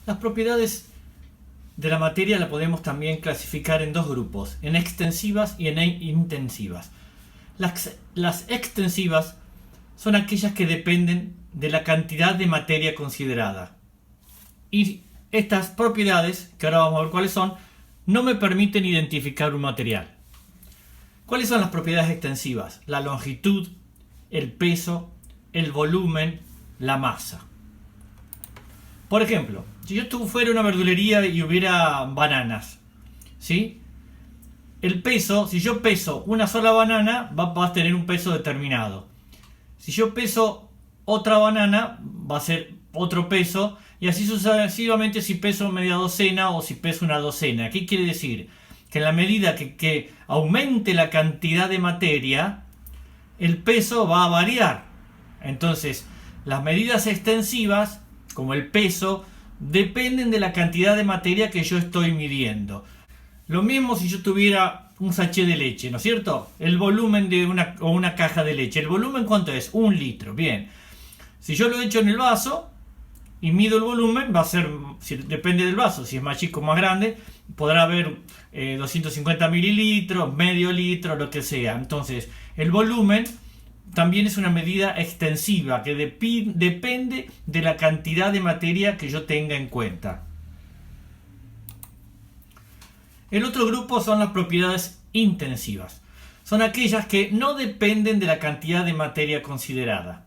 Las propiedades de la materia la podemos también clasificar en dos grupos, en extensivas y en intensivas. Las extensivas son aquellas que dependen de la cantidad de materia considerada. Y estas propiedades, que ahora vamos a ver cuáles son, no me permiten identificar un material. ¿Cuáles son las propiedades extensivas? La longitud, el peso, el volumen, la masa. Por ejemplo, si yo fuera a una verdulería y hubiera bananas, ¿sí? El peso, si yo peso una sola banana, va a tener un peso determinado. Si yo peso otra banana, va a ser otro peso, y así sucesivamente si peso media docena o si peso una docena. ¿Qué quiere decir? Que en la medida que aumente la cantidad de materia, el peso va a variar. Entonces, las medidas extensivas, como el peso, dependen de la cantidad de materia que yo estoy midiendo. Lo mismo si yo tuviera un sachet de leche, ¿no es cierto? El volumen de una caja de leche. ¿El volumen cuánto es? 1 litro. Bien. Si yo lo echo en el vaso y mido el volumen, va a ser, depende del vaso, si es más chico o más grande, podrá haber 250 mililitros, medio litro, lo que sea. Entonces, el volumen también es una medida extensiva que depende de la cantidad de materia que yo tenga en cuenta. El otro grupo son las propiedades intensivas. Son aquellas que no dependen de la cantidad de materia considerada.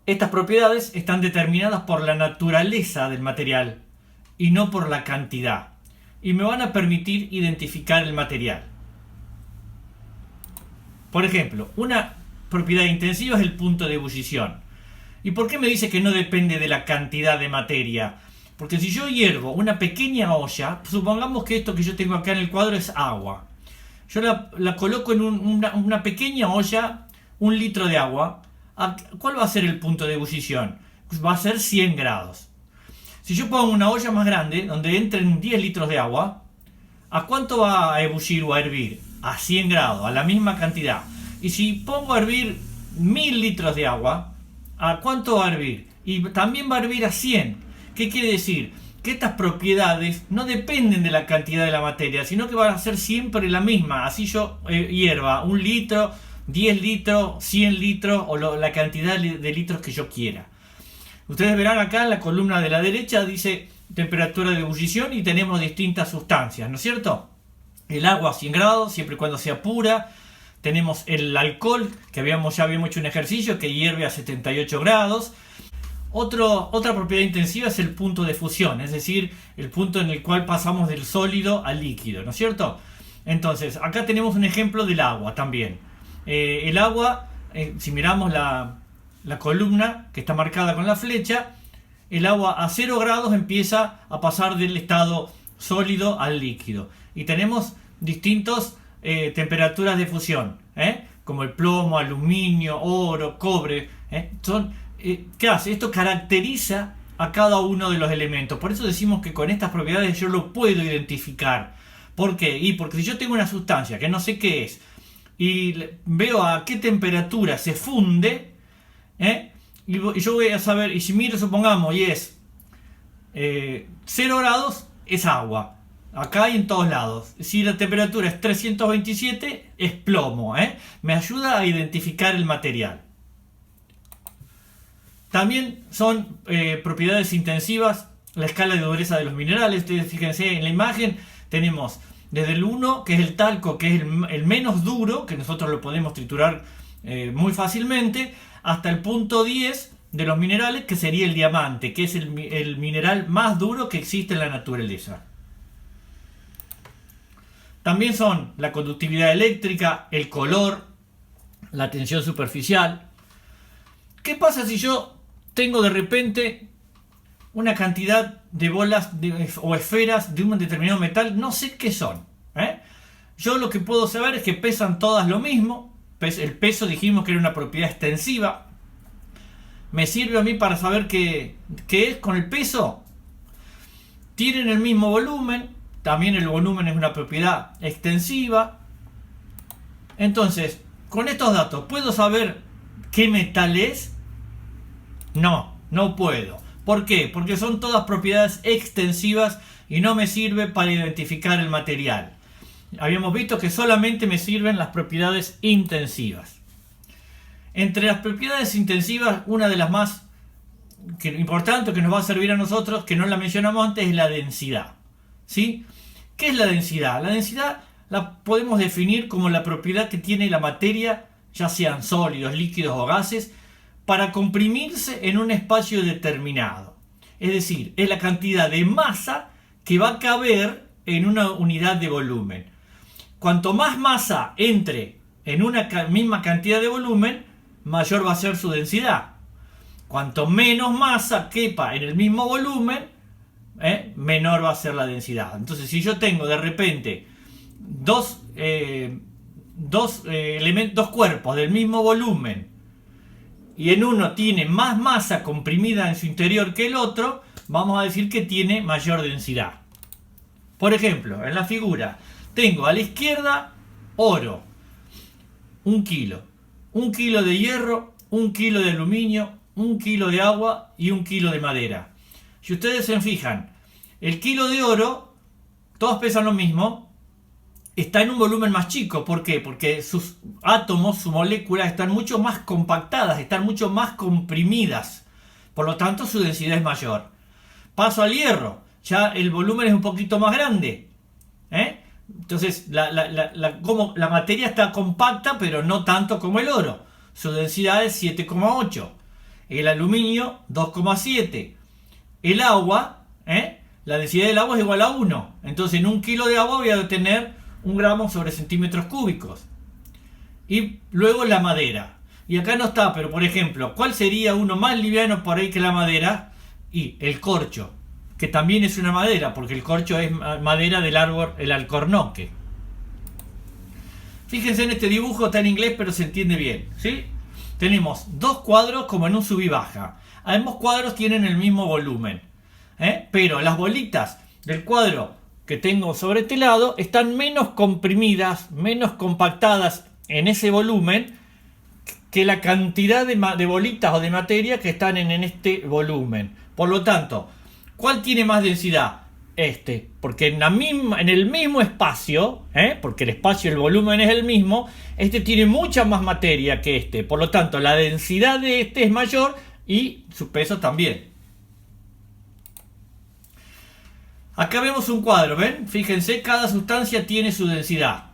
Estas propiedades están determinadas por la naturaleza del material y no por la cantidad, y me van a permitir identificar el material. Por ejemplo, una propiedad intensiva es el punto de ebullición. ¿Y por qué me dice que no depende de la cantidad de materia? Porque si yo hiervo una pequeña olla, supongamos que esto que yo tengo acá en el cuadro es agua. Yo la coloco en una pequeña olla, 1 litro de agua. ¿Cuál va a ser el punto de ebullición? Pues va a ser 100 grados. Si yo pongo una olla más grande, donde entren 10 litros de agua, ¿a cuánto va a ebullir o a hervir? A 100 grados, a la misma cantidad. Y si pongo a hervir 1000 litros de agua, ¿a cuánto va a hervir? Y también va a hervir a 100. ¿Qué quiere decir? Que estas propiedades no dependen de la cantidad de la materia, sino que van a ser siempre la misma. Así yo hierva 1 litro, 10 litros, 100 litros o la cantidad de litros que yo quiera. Ustedes verán acá en la columna de la derecha dice temperatura de ebullición y tenemos distintas sustancias, ¿no es cierto? El agua a 100 grados, siempre y cuando sea pura. Tenemos el alcohol, que ya habíamos hecho un ejercicio, que hierve a 78 grados. Otra propiedad intensiva es el punto de fusión, es decir, el punto en el cual pasamos del sólido al líquido, ¿no es cierto? Entonces, acá tenemos un ejemplo del agua también. El agua, si miramos la columna que está marcada con la flecha, el agua a 0 grados empieza a pasar del estado sólido al líquido. Y tenemos distintas temperaturas de fusión, como el plomo, aluminio, oro, cobre. ¿Qué hace? Esto caracteriza a cada uno de los elementos. Por eso decimos que con estas propiedades yo lo puedo identificar. ¿Por qué? Porque si yo tengo una sustancia que no sé qué es, y veo a qué temperatura se funde, y yo voy a saber, y si miro, supongamos, y es 0 grados, es agua, acá y en todos lados. Si la temperatura es 327, es plomo, me ayuda a identificar el material. También son propiedades intensivas la escala de dureza de los minerales. Ustedes fíjense en la imagen, tenemos desde el 1, que es el talco, que es el menos duro, que nosotros lo podemos triturar muy fácilmente, hasta el punto 10 de los minerales, que sería el diamante, que es el mineral más duro que existe en la naturaleza. También son la conductividad eléctrica, el color, la tensión superficial. ¿Qué pasa si yo tengo de repente una cantidad de bolas o esferas de un determinado metal? No sé qué son. Yo lo que puedo saber es que pesan todas lo mismo. El peso dijimos que era una propiedad extensiva. ¿Me sirve a mí para saber qué es con el peso? Tienen el mismo volumen. También el volumen es una propiedad extensiva. Entonces, con estos datos, ¿puedo saber qué metal es? No puedo. ¿Por qué? Porque son todas propiedades extensivas y no me sirve para identificar el material. Habíamos visto que solamente me sirven las propiedades intensivas. Entre las propiedades intensivas, una de las más importantes que nos va a servir a nosotros, que no la mencionamos antes, es la densidad. ¿Sí? ¿Qué es la densidad? La densidad la podemos definir como la propiedad que tiene la materia, ya sean sólidos, líquidos o gases, para comprimirse en un espacio determinado. Es decir, es la cantidad de masa que va a caber en una unidad de volumen. Cuanto más masa entre en una misma cantidad de volumen, mayor va a ser su densidad. Cuanto menos masa quepa en el mismo volumen, menor va a ser la densidad. Entonces, si yo tengo de repente dos cuerpos del mismo volumen y en uno tiene más masa comprimida en su interior que el otro, vamos a decir que tiene mayor densidad. Por ejemplo, en la figura tengo a la izquierda oro, 1 kilo, 1 kilo de hierro, 1 kilo de aluminio, 1 kilo de agua y 1 kilo de madera. Si ustedes se fijan, el kilo de oro, todos pesan lo mismo, está en un volumen más chico. ¿Por qué? Porque sus átomos, sus moléculas están mucho más compactadas, están mucho más comprimidas. Por lo tanto, su densidad es mayor. Paso al hierro, ya el volumen es un poquito más grande. Entonces, la materia está compacta, pero no tanto como el oro. Su densidad es 7,8. El aluminio, 2,7. El agua, la densidad del agua es igual a 1. Entonces, en 1 kilo de agua voy a tener 1 gramo sobre centímetros cúbicos. Y luego la madera. Y acá no está, pero por ejemplo, ¿cuál sería uno más liviano por ahí que la madera? Y el corcho, que también es una madera, porque el corcho es madera del árbol, el alcornoque. Fíjense en este dibujo, está en inglés, pero se entiende bien, ¿sí? Tenemos dos cuadros como en un sub y baja. Ambos cuadros tienen el mismo volumen, pero las bolitas del cuadro que tengo sobre este lado están menos comprimidas, menos compactadas en ese volumen que la cantidad de bolitas o de materia que están en este volumen. Por lo tanto, ¿cuál tiene más densidad? Porque en el mismo espacio, porque el espacio y el volumen es el mismo, tiene mucha más materia que por lo tanto la densidad de es mayor y su peso también. Acá vemos un cuadro, ¿ven? Fíjense, cada sustancia tiene su densidad,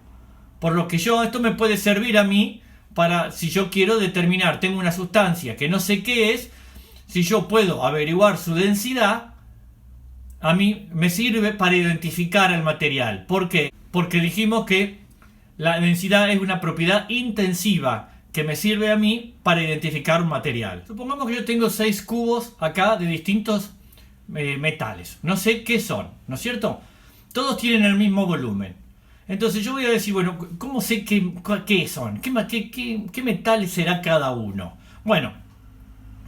por lo que esto me puede servir a mí para, si yo quiero determinar, tengo una sustancia que no sé qué es, si yo puedo averiguar su densidad, a mí me sirve para identificar el material. ¿Por qué? Porque dijimos que la densidad es una propiedad intensiva que me sirve a mí para identificar un material. Supongamos que yo tengo 6 cubos acá de distintos metales. No sé qué son, ¿no es cierto? Todos tienen el mismo volumen. Entonces yo voy a decir, bueno, ¿cómo sé qué son? ¿Qué metales será cada uno? Bueno,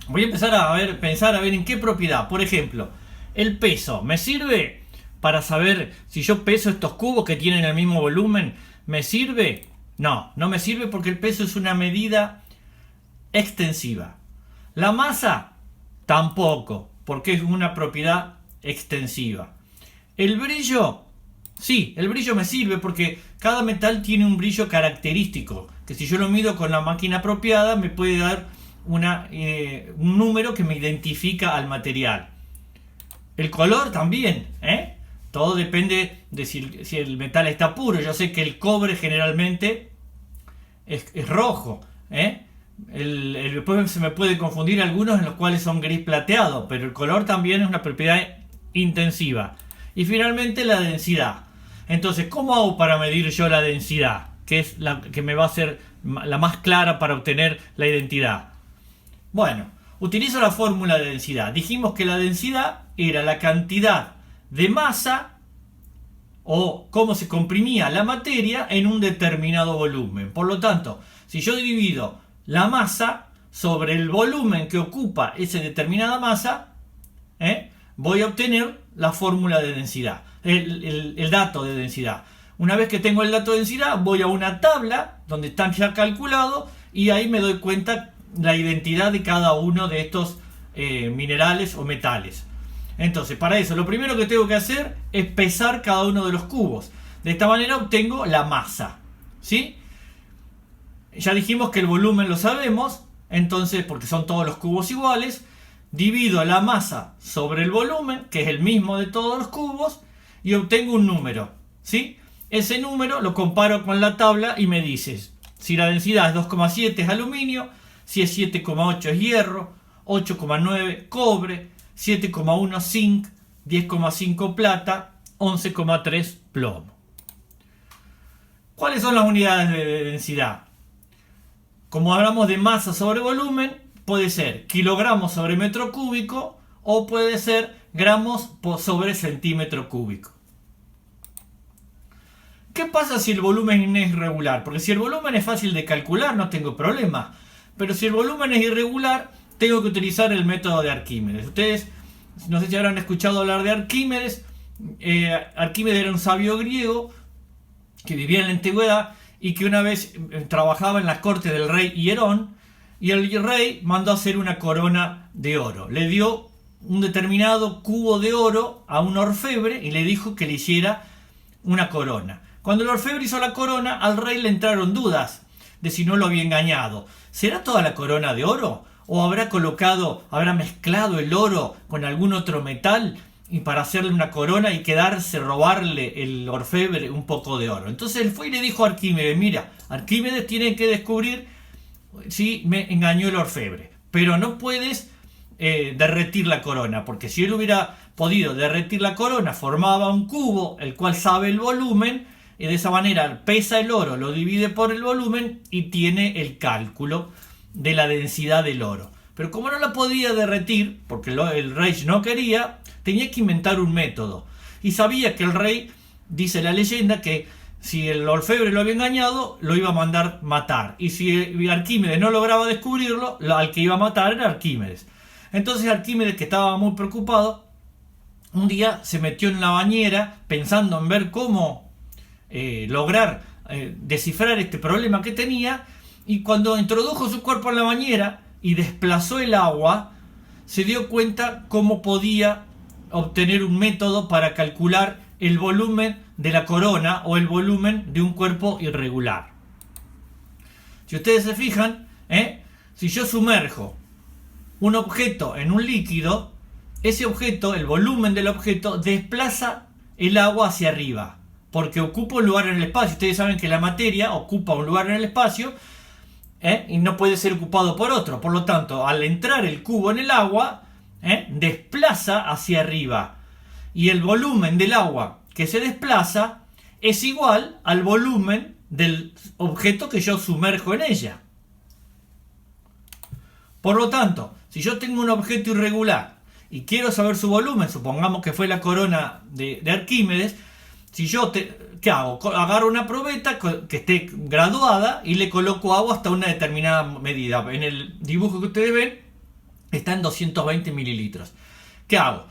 voy a empezar a pensar en qué propiedad. Por ejemplo, el peso, ¿me sirve para saber si yo peso estos cubos que tienen el mismo volumen? ¿Me sirve? No, no me sirve porque el peso es una medida extensiva. La masa, tampoco, porque es una propiedad extensiva. El brillo, sí, el brillo me sirve porque cada metal tiene un brillo característico, que si yo lo mido con la máquina apropiada me puede dar un número que me identifica al material. El color también, todo depende de si el metal está puro. Yo sé que el cobre generalmente es rojo, después se me puede confundir algunos en los cuales son gris plateado, pero el color también es una propiedad intensiva. Y finalmente la densidad. Entonces, ¿cómo hago para medir yo la densidad? Que es la que me va a ser la más clara para obtener la identidad. Bueno, utilizo la fórmula de densidad. Dijimos que la densidad era la cantidad de masa o cómo se comprimía la materia en un determinado volumen. Por lo tanto, si yo divido la masa sobre el volumen que ocupa esa determinada masa, voy a obtener la fórmula de densidad, el dato de densidad. Una vez que tengo el dato de densidad, voy a una tabla donde están ya calculados y ahí me doy cuenta la identidad de cada uno de estos minerales o metales. Entonces, para eso, lo primero que tengo que hacer es pesar cada uno de los cubos. De esta manera obtengo la masa, ¿sí? Ya dijimos que el volumen lo sabemos, entonces, porque son todos los cubos iguales, divido la masa sobre el volumen, que es el mismo de todos los cubos, y obtengo un número, ¿sí? Ese número lo comparo con la tabla y me dices si la densidad es 2,7 es aluminio, si es 7,8 es hierro, 8,9 cobre, 7,1 zinc, 10,5 plata, 11,3 plomo. ¿Cuáles son las unidades de densidad? Como hablamos de masa sobre volumen, puede ser kilogramos sobre metro cúbico o puede ser gramos sobre centímetro cúbico. ¿Qué pasa si el volumen es irregular? Porque si el volumen es fácil de calcular, no tengo problema. Pero si el volumen es irregular, tengo que utilizar el método de Arquímedes. Ustedes, no sé si habrán escuchado hablar de Arquímedes. Arquímedes era un sabio griego que vivía en la antigüedad y que una vez trabajaba en la corte del rey Hierón, y el rey mandó hacer una corona de oro. Le dio un determinado cubo de oro a un orfebre y le dijo que le hiciera una corona. Cuando el orfebre hizo la corona, al rey le entraron dudas de si no lo había engañado. ¿Será toda la corona de oro? ¿O habrá mezclado el oro con algún otro metal y para hacerle una corona y robarle el orfebre un poco de oro? Entonces él fue y le dijo a Arquímedes: mira, Arquímedes tiene que descubrir si me engañó el orfebre, pero no puedes derretir la corona, porque si él hubiera podido derretir la corona, formaba un cubo, el cual sabe el volumen, y de esa manera pesa el oro, lo divide por el volumen y tiene el cálculo de la densidad del oro. Pero como no la podía derretir, porque el rey no quería, tenía que inventar un método. Y sabía que el rey, dice la leyenda, que si el orfebre lo había engañado, lo iba a mandar matar. Y si Arquímedes no lograba descubrirlo, al que iba a matar era Arquímedes. Entonces Arquímedes, que estaba muy preocupado, un día se metió en la bañera pensando en ver cómo lograr descifrar este problema que tenía, y cuando introdujo su cuerpo en la bañera y desplazó el agua, se dio cuenta cómo podía obtener un método para calcular el volumen de la corona o el volumen de un cuerpo irregular. Si ustedes se fijan, si yo sumerjo un objeto en un líquido, ese objeto, el volumen del objeto, desplaza el agua hacia arriba, porque ocupa un lugar en el espacio. Ustedes saben que la materia ocupa un lugar en el espacio, y no puede ser ocupado por otro. Por lo tanto, al entrar el cubo en el agua, desplaza hacia arriba. Y el volumen del agua que se desplaza es igual al volumen del objeto que yo sumerjo en ella. Por lo tanto, si yo tengo un objeto irregular y quiero saber su volumen, supongamos que fue la corona de Arquímedes, si yo ¿qué hago? Agarro una probeta que esté graduada y le coloco agua hasta una determinada medida. En el dibujo que ustedes ven está en 220 mililitros. ¿Qué hago?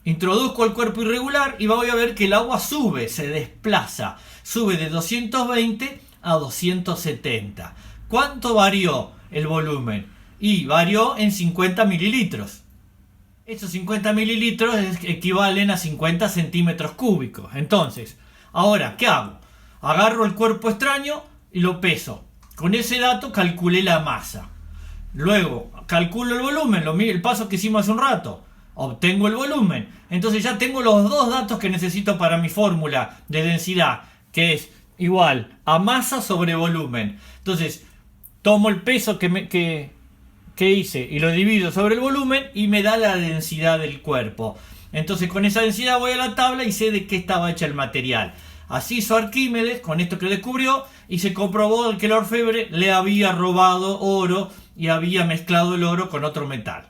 Introduzco el cuerpo irregular y voy a ver que el agua sube, se desplaza. Sube de 220 a 270. ¿Cuánto varió el volumen? Y varió en 50 mililitros. Estos 50 mililitros equivalen a 50 centímetros cúbicos. Entonces, ahora, ¿qué hago? Agarro el cuerpo extraño y lo peso. Con ese dato calculé la masa. Luego, calculo el volumen, el paso que hicimos hace un rato. Obtengo el volumen. Entonces ya tengo los dos datos que necesito para mi fórmula de densidad, que es igual a masa sobre volumen. Entonces, tomo el peso que hice y lo divido sobre el volumen y me da la densidad del cuerpo. Entonces con esa densidad voy a la tabla y sé de qué estaba hecha el material. Así hizo Arquímedes con esto que descubrió, y se comprobó que el orfebre le había robado oro y había mezclado el oro con otro metal.